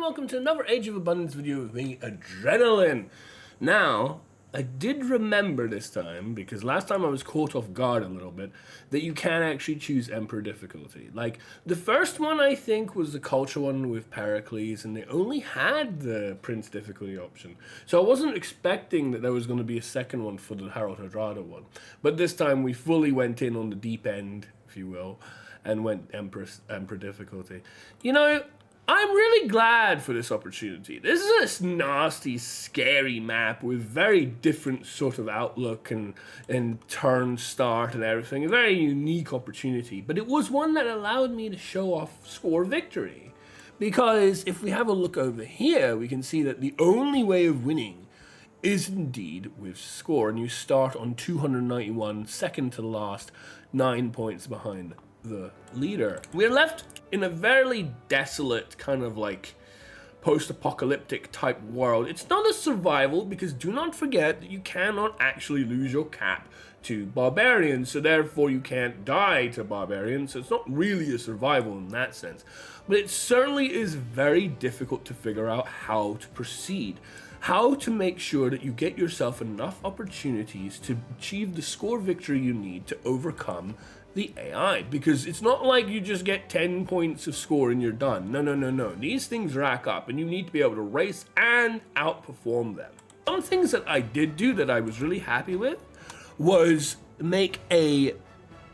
welcome to another Age of Abundance video with me, Adrenaline. Now, I did remember this time, because last time I was caught off guard a little bit, that you can actually choose Emperor difficulty. Like, the first one I think was the culture one with Pericles, and they only had the Prince difficulty option. So I wasn't expecting that there was going to be a second one for the Harold Hardrada one. But this time we fully went in on the deep end, if you will, and went Emperor difficulty. You know, I'm really glad for this opportunity. This is a nasty, scary map with very different sort of outlook and turn start and everything. A very unique opportunity, but it was one that allowed me to show off score victory. Because if we have a look over here, we can see that the only way of winning is indeed with score, and you start on 291, second to last, 9 points behind the leader. We're left in a very desolate kind of like post-apocalyptic type world. It's not a survival because do not forget that you cannot actually lose your cap to barbarians, so therefore you can't die to barbarians, so it's not really a survival in that sense. But it certainly is very difficult to figure out how to proceed. How to make sure that you get yourself enough opportunities to achieve the score victory you need to overcome the AI, because it's not like you just get 10 points of score and you're done. No. These things rack up and you need to be able to race and outperform them. Some things that I did do that I was really happy with was make a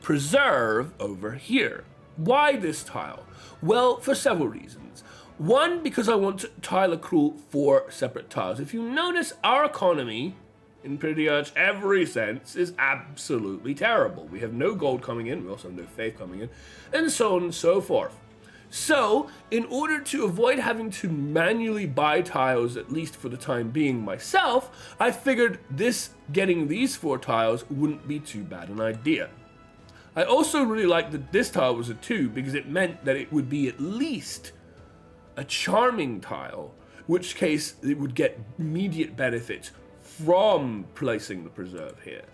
preserve over here. Why this tile? Well, for several reasons. One, because I want to tile accrue 4 separate tiles. If you notice, our economy in pretty much every sense is absolutely terrible. We have no gold coming in, we also have no faith coming in, and so on and so forth. So, in order to avoid having to manually buy tiles, at least for the time being myself, I figured getting these 4 tiles wouldn't be too bad an idea. I also really liked that this tile was a 2 because it meant that it would be at least a charming tile, in which case it would get immediate benefits from placing the preserve here.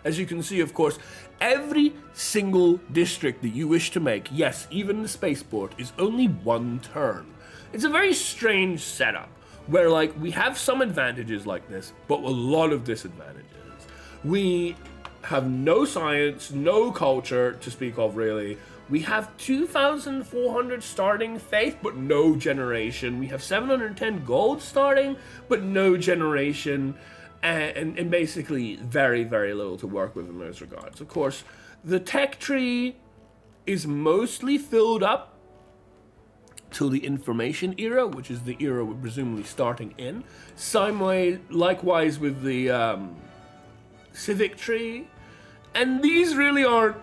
As you can see, of course, every single district that you wish to make, yes, even the spaceport, is only 1 turn. It's a very strange setup, where like we have some advantages like this, but a lot of disadvantages. We have no science, no culture to speak of really. We have 2,400 starting faith, but no generation. We have 710 gold starting, but no generation, and basically very, very little to work with in those regards. Of course, the tech tree is mostly filled up till the information era, which is the era we're presumably starting in. Likewise with the civic tree, and these really aren't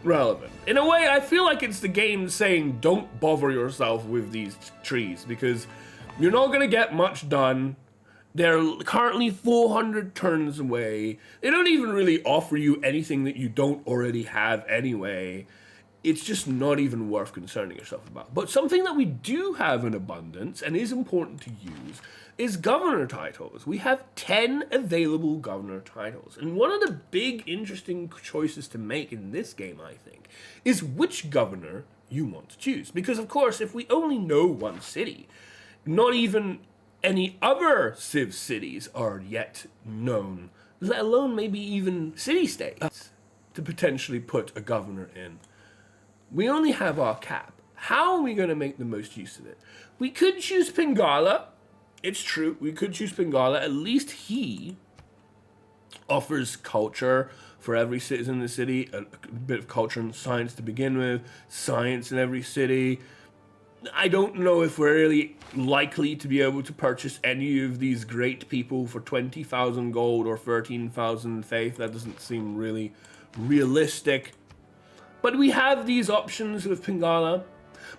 relevant. In a way, I feel like it's the game saying don't bother yourself with these trees because you're not going to get much done. They're currently 400 turns away. They don't even really offer you anything that you don't already have anyway. It's just not even worth concerning yourself about. But something that we do have in abundance and is important to use is governor titles. We have 10 available governor titles. And one of the big interesting choices to make in this game, I think, is which governor you want to choose. Because of course, if we only know one city, not even any other Civ cities are yet known, let alone maybe even city-states, to potentially put a governor in. We only have our cap. How are we going to make the most use of it? We could choose Pingala. It's true, we could choose Pingala. At least he offers culture for every citizen in the city, a bit of culture and science to begin with, science in every city. I don't know if we're really likely to be able to purchase any of these great people for 20,000 gold or 13,000 faith. That doesn't seem really realistic. But we have these options with Pingala.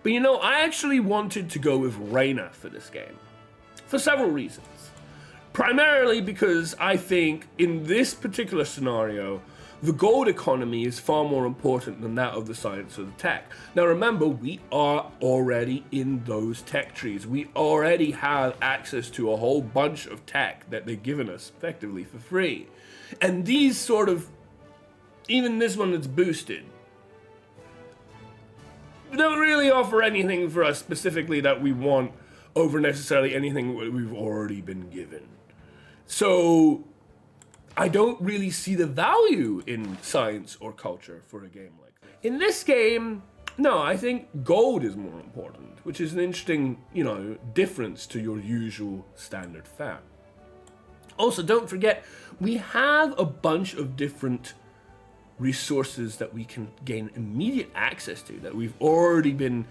But you know, I actually wanted to go with Reina for this game. For several reasons. Primarily because I think in this particular scenario, the gold economy is far more important than that of the science or the tech. Now remember, we are already in those tech trees. We already have access to a whole bunch of tech that they've given us effectively for free. And these sort of, even this one that's boosted, don't really offer anything for us specifically that we want over necessarily anything we've already been given. So I don't really see the value in science or culture for a game like this. In this game, no, I think gold is more important, which is an interesting, difference to your usual standard fare. Also, don't forget, we have a bunch of different resources that we can gain immediate access to that we've already been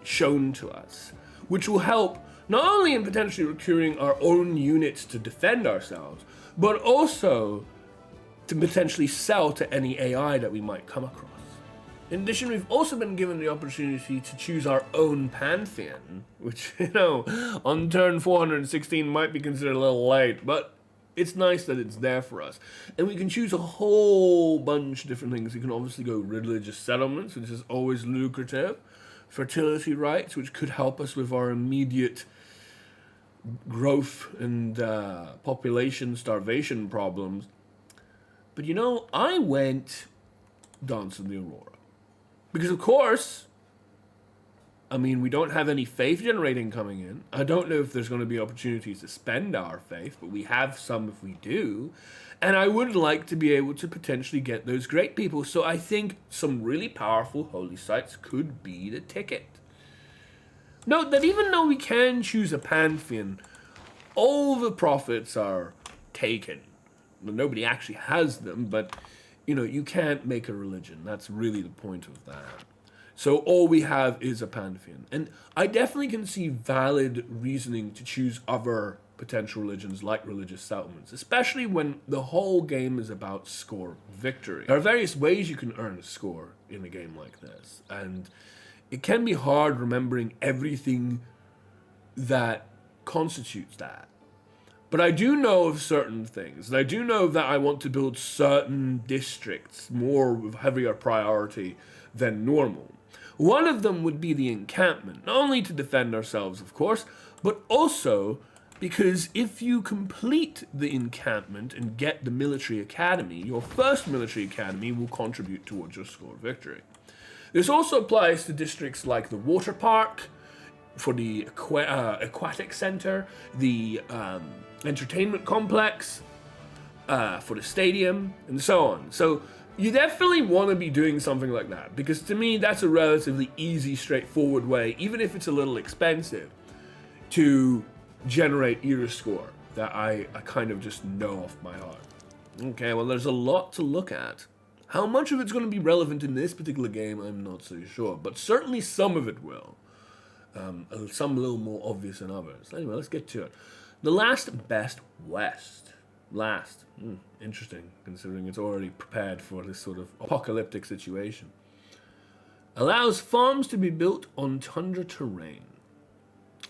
shown to us, which will help not only in potentially recruiting our own units to defend ourselves, but also to potentially sell to any AI that we might come across. In addition, we've also been given the opportunity to choose our own Pantheon, which, on turn 416 might be considered a little late, but it's nice that it's there for us. And we can choose a whole bunch of different things. We can obviously go religious settlements, which is always lucrative. Fertility rights, which could help us with our immediate growth and population starvation problems. But I went Dance of the Aurora. Because of course, we don't have any faith generating coming in. I don't know if there's going to be opportunities to spend our faith, but we have some if we do. And I would like to be able to potentially get those great people. So I think some really powerful holy sites could be the ticket. Note that even though we can choose a Pantheon, all the profits are taken. Well, nobody actually has them, but you can't make a religion. That's really the point of that. So all we have is a Pantheon. And I definitely can see valid reasoning to choose other potential religions like religious settlements, especially when the whole game is about score victory. There are various ways you can earn a score in a game like this, and it can be hard remembering everything that constitutes that. But I do know of certain things, and I do know that I want to build certain districts more with heavier priority than normal. One of them would be the encampment, not only to defend ourselves, of course, but also because if you complete the encampment and get the military academy, your first military academy will contribute towards your score of victory. This also applies to districts like the water park, for the aquatic center, the entertainment complex, for the stadium, and so on. So you definitely want to be doing something like that, because to me that's a relatively easy, straightforward way, even if it's a little expensive, to generate either score that I kind of just know off my heart. Okay, well, there's a lot to look at. How much of it's going to be relevant in this particular game, I'm not so sure, but certainly some of it will. Some a little more obvious than others. Anyway, let's get to it. The last best west. Last. Interesting, considering it's already prepared for this sort of apocalyptic situation. Allows farms to be built on tundra terrain.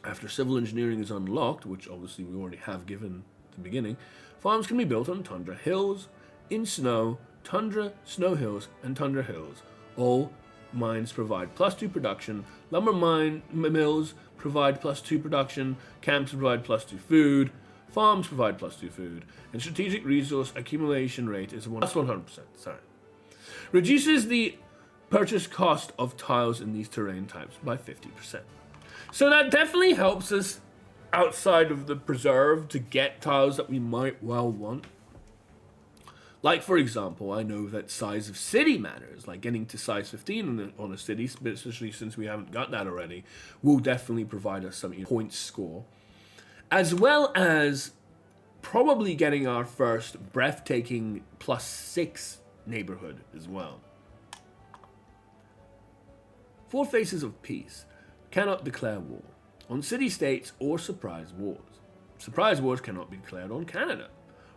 After civil engineering is unlocked, which obviously we already have given at the beginning, farms can be built on tundra hills, in snow, tundra, snow hills, and tundra hills. All mines provide +2 production, lumber mills provide +2 production, camps provide +2 food, farms provide +2 food, and strategic resource accumulation rate is +100%. Reduces the purchase cost of tiles in these terrain types by 50%. So that definitely helps us outside of the preserve to get tiles that we might well want. Like, for example, I know that size of city matters, like getting to size 15 on a city, especially since we haven't got that already, will definitely provide us some points score. As well as probably getting our first breathtaking +6 neighborhood as well. 4 Faces of Peace. Cannot declare war on city-states or surprise wars. Surprise wars cannot be declared on Canada.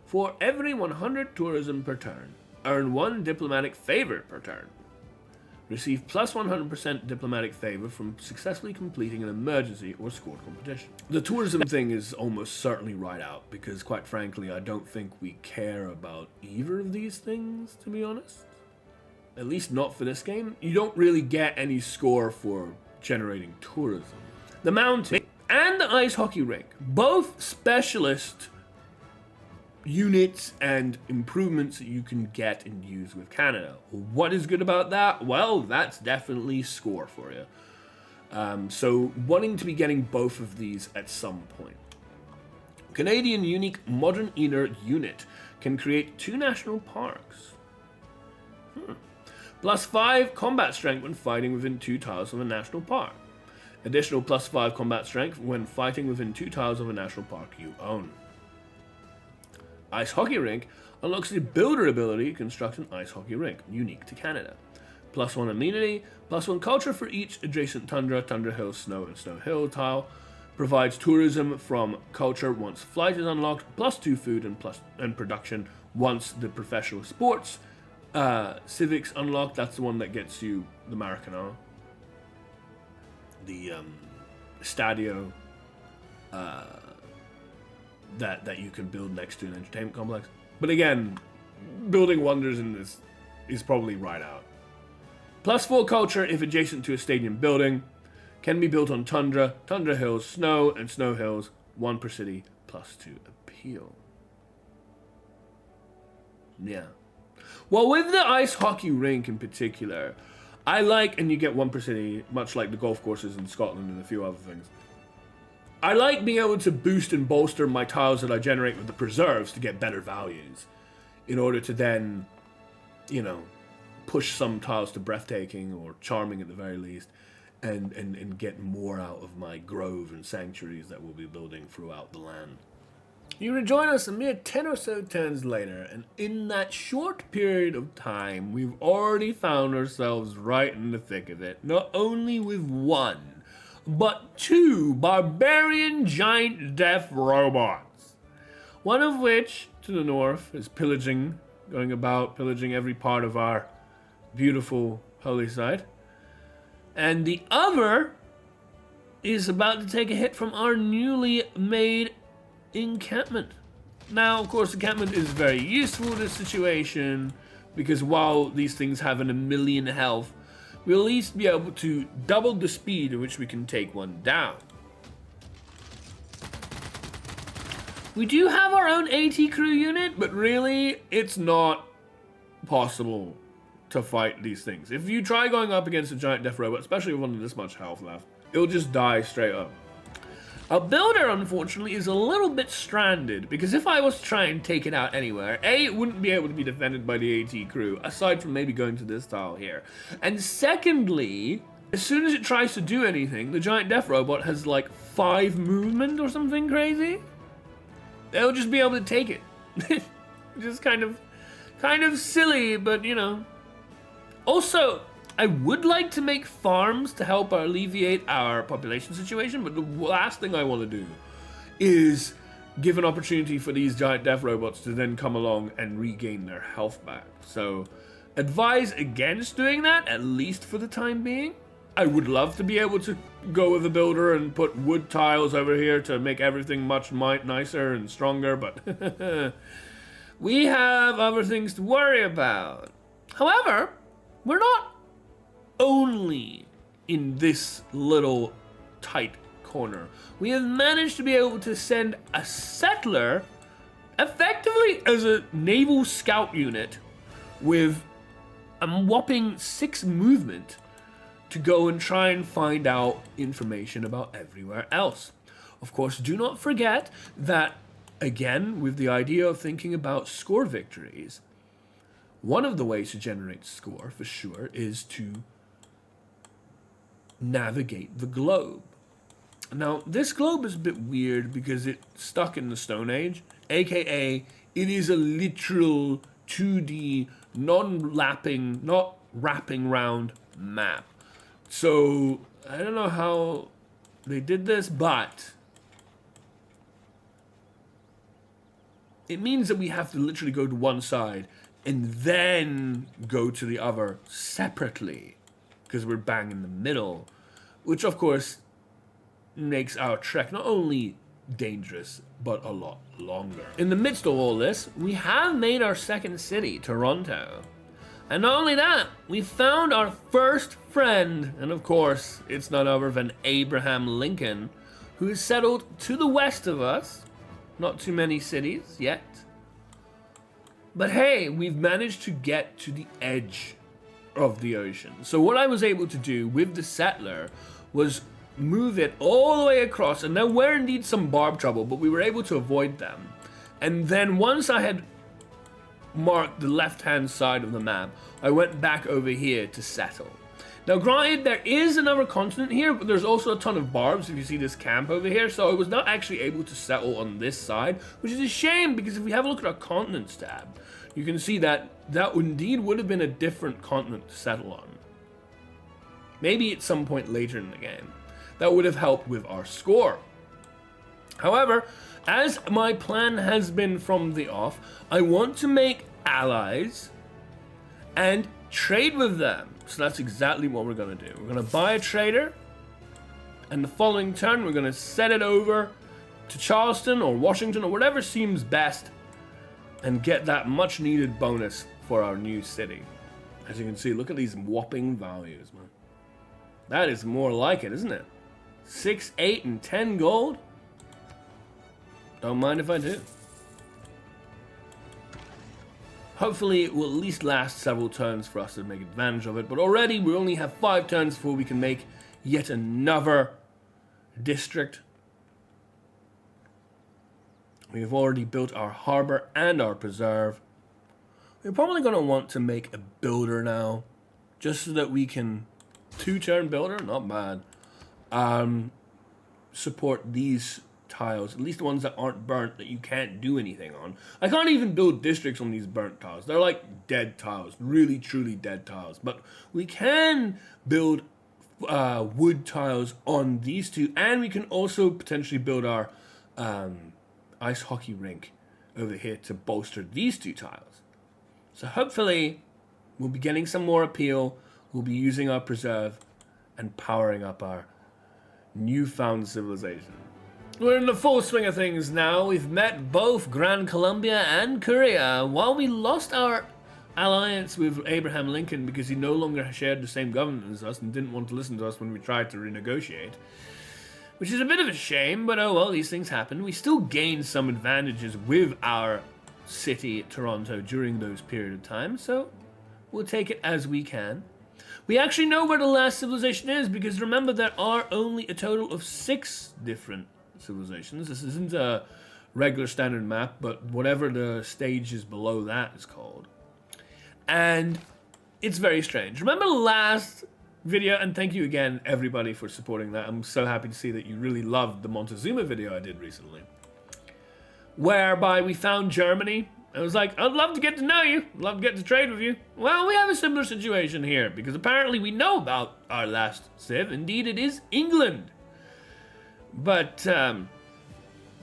For every 100 tourism per turn, earn 1 diplomatic favor per turn. Receive +100% diplomatic favor from successfully completing an emergency or scored competition. The tourism thing is almost certainly right out, because quite frankly, I don't think we care about either of these things, to be honest. At least not for this game. You don't really get any score for generating tourism. The mountain and the ice hockey rink, both specialist units and improvements that you can get and use with Canada. What is good about that? Well, that's definitely score for you. So wanting to be getting both of these at some point. Canadian unique modern inner unit can create 2 national parks. +5 combat strength when fighting within 2 tiles of a national park. Additional +5 combat strength when fighting within 2 tiles of a national park you own. Ice hockey rink unlocks the builder ability to construct an ice hockey rink, unique to Canada. +1 immunity, +1 culture for each adjacent tundra, tundra hill, snow, and snow hill tile. Provides tourism from culture once flight is unlocked, +2 food and production once the professional sports civics unlocked. That's the one that gets you the Maracana, the stadio that you can build next to an entertainment complex. But again, building wonders in this is probably right out. +4 culture if adjacent to a stadium building. Can be built on tundra, tundra hills, snow, and snow hills. 1 per city, +2 appeal. Yeah. Well, with the ice hockey rink in particular, I like, and you get 1 per city, much like the golf courses in Scotland and a few other things. I like being able to boost and bolster my tiles that I generate with the preserves to get better values, in order to then, push some tiles to breathtaking or charming at the very least, and get more out of my grove and sanctuaries that we'll be building throughout the land. You rejoin us a mere 10 or so turns later, and in that short period of time, we've already found ourselves right in the thick of it, not only with 1, but 2 barbarian giant death robots. One of which, to the north, is going about pillaging every part of our beautiful holy site. And the other is about to take a hit from our newly made encampment. Now, of course, encampment is very useful in this situation, because while these things have a million health, we'll at least be able to double the speed in which we can take one down. We do have our own AT crew unit, but really, it's not possible to fight these things. If you try going up against a giant death robot, especially with one with this much health left, it'll just die straight up. Our builder, unfortunately, is a little bit stranded, because if I was to try and take it out anywhere, A, it wouldn't be able to be defended by the AT crew, aside from maybe going to this tile here. And secondly, as soon as it tries to do anything, the giant death robot has like 5 movement or something crazy. They'll just be able to take it. Just kind of silly, but Also, I would like to make farms to help alleviate our population situation, but the last thing I want to do is give an opportunity for these giant death robots to then come along and regain their health back. So, advise against doing that, at least for the time being. I would love to be able to go with a builder and put wood tiles over here to make everything much nicer and stronger, but we have other things to worry about. However, we're not only in this little tight corner. We have managed to be able to send a settler effectively as a naval scout unit with a whopping 6 movement to go and try and find out information about everywhere else. Of course, do not forget that, again, with the idea of thinking about score victories, one of the ways to generate score, for sure, is to navigate the globe. Now, this globe is a bit weird because it's stuck in the Stone Age, aka it is a literal 2D, not wrapping round map. So, I don't know how they did this, but it means that we have to literally go to one side and then go to the other separately, because we're bang in the middle, which of course makes our trek not only dangerous, but a lot longer. In the midst of all this, we have made our second city, Toronto. And not only that, we found our first friend, and of course, it's none other than Abraham Lincoln, who is settled to the west of us. Not too many cities yet, But hey, we've managed to get to the edge of the ocean. So what I was able to do with the settler was move it all the way across, and there were indeed some barb trouble, but we were able to avoid them. And then once I had marked the left-hand side of the map, I went back over here to settle. Now granted, there is another continent here, but there's also a ton of barbs if you see this camp over here, so I was not actually able to settle on this side, which is a shame, because if we have a look at our continents tab, you can see that that indeed would have been a different continent to settle on. Maybe at some point later in the game. That would have helped with our score. However, as my plan has been from the off, I want to make allies and trade with them. So that's exactly what we're going to do. We're going to buy a trader, and the following turn we're going to set it over to Charleston or Washington or whatever seems best, and get that much needed bonus for our new city. As you can see, look at these whopping values, man. That is more like it, isn't it? 6, 8, and 10 gold. Don't mind if I do. Hopefully it will at least last several turns for us to make advantage of it, but already we only have 5 turns before we can make yet another district. We've already built our harbor and our preserve. We're probably going to want to make a builder now, just so that we can 2-turn builder, not bad. Support these tiles, at least the ones that aren't burnt, that you can't do anything on. I can't even build districts on these burnt tiles. They're like dead tiles, really truly dead tiles. But we can build wood tiles on these two, and we can also potentially build our ice hockey rink over here to bolster these 2 tiles. So hopefully we'll be getting some more appeal. We'll be using our preserve and powering up our newfound civilization. We're in the full swing of things now. We've met both Gran Colombia and Korea. While we lost our alliance with Abraham Lincoln because he no longer shared the same government as us and didn't want to listen to us when we tried to renegotiate, which is a bit of a shame, but oh well, these things happen. We still gained some advantages with our city, Toronto, during those period of time, so we'll take it as we can. We actually know where the last civilization is, because remember, there are only a total of 6 different civilizations. This isn't a regular standard map, but whatever the stage is below that is called. And it's very strange. Remember the last video, and thank you again everybody for supporting that. I'm so happy to see that you really loved the Montezuma video I did recently, whereby we found Germany. I was like, I'd love to get to know you, I'd love to get to trade with you. Well, we have a similar situation here, because apparently we know about our last civ. Indeed, it is England. But even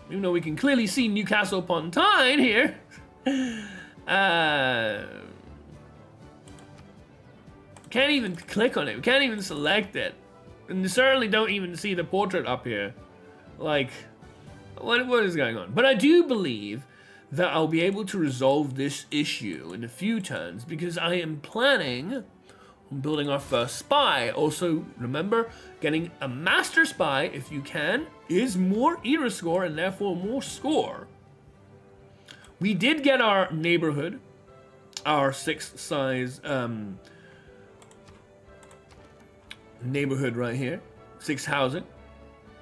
though we can clearly see Newcastle upon Tyne here, can't even click on it. We can't even select it. And you certainly don't even see the portrait up here. Like, what is going on? But I do believe that I'll be able to resolve this issue in a few turns, because I am planning on building our first spy. Also, remember, getting a master spy, if you can, is more era score and therefore more score. We did get our neighborhood, our 6th size neighborhood right here, 6 housing,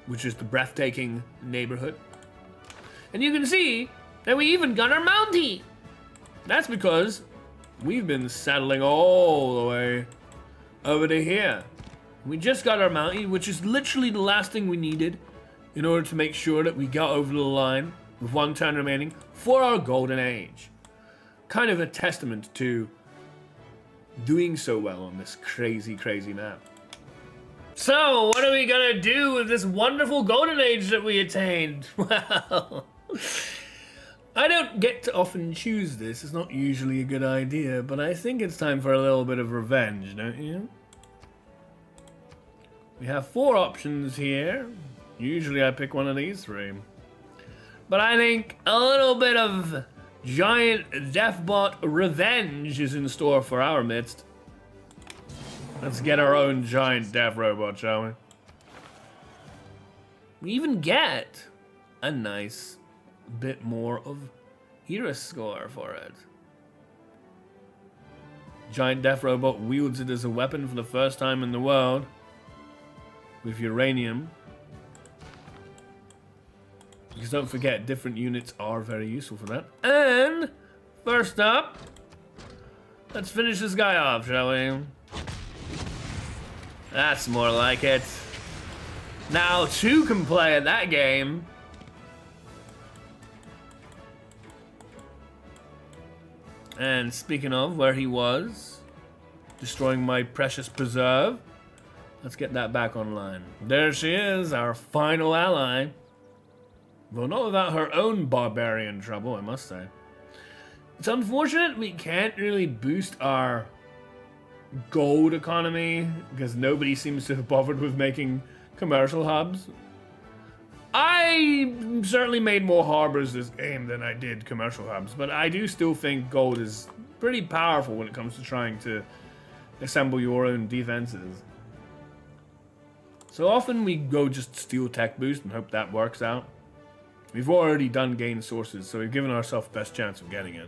which is the breathtaking neighborhood. And you can see that we even got our Mountie. That's because we've been settling all the way over to here. We just got our Mountie, which is literally the last thing we needed in order to make sure that we got over the line with 1 turn remaining for our golden age. Kind of a testament to doing so well on this crazy, crazy map. So, what are we gonna do with this wonderful golden age that we attained? Well, I don't get to often choose this. It's not usually a good idea, but I think it's time for a little bit of revenge, don't you? We have 4 options here. Usually I pick one of these 3. But I think a little bit of giant deathbot revenge is in store for our midst. Let's get our own giant death robot, shall we? We even get a nice bit more of era score for it. Giant death robot wields it as a weapon for the first time in the world. With uranium. Because don't forget, different units are very useful for that. And, first up, let's finish this guy off, shall we? That's more like it. Now, two can play at that game. And speaking of where he was, destroying my precious preserve, let's get that back online. There she is, our final ally. Though not without her own barbarian trouble, I must say. It's unfortunate we can't really boost our gold economy because nobody seems to have bothered with making commercial hubs. I certainly made more harbors this game than I did commercial hubs, but I do still think gold is pretty powerful when it comes to trying to assemble your own defenses. So often we go just steal tech boost and hope that works out. We've already done gain sources, so we've given ourselves the best chance of getting it.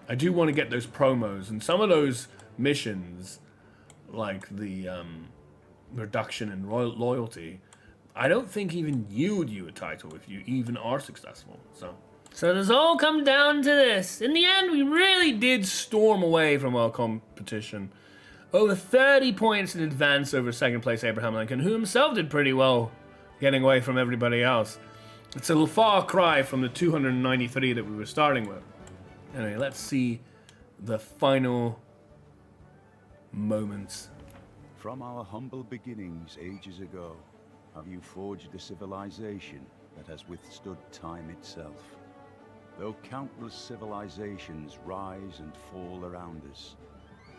I do want to get those promos, and some of those missions, like the reduction in loyalty, I don't think even yield you a title if you even are successful. So this all comes down to this. In the end, we really did storm away from our competition. Over 30 points in advance over second place Abraham Lincoln, who himself did pretty well getting away from everybody else. It's a far cry from the 293 that we were starting with. Anyway, let's see the final moments. From our humble beginnings ages ago, have you forged a civilization that has withstood time itself. Though countless civilizations rise and fall around us,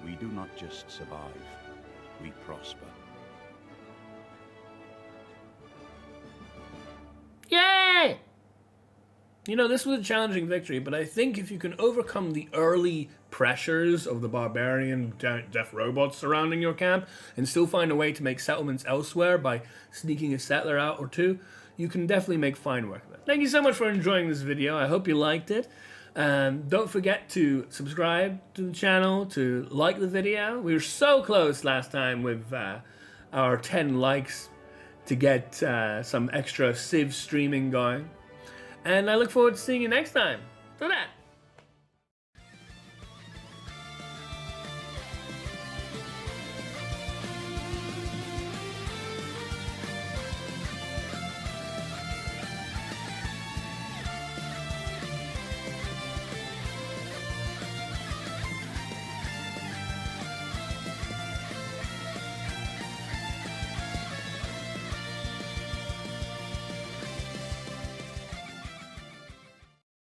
we do not just survive, we prosper. Yay! You know, this was a challenging victory, but I think if you can overcome the early pressures of the barbarian death robots surrounding your camp and still find a way to make settlements elsewhere by sneaking a settler out or two, you can definitely make fine work of it. Thank you so much for enjoying this video. I hope you liked it. Don't forget to subscribe to the channel, to like the video. We were so close last time with our 10 likes to get some extra Civ streaming going. And I look forward to seeing you next time. So that.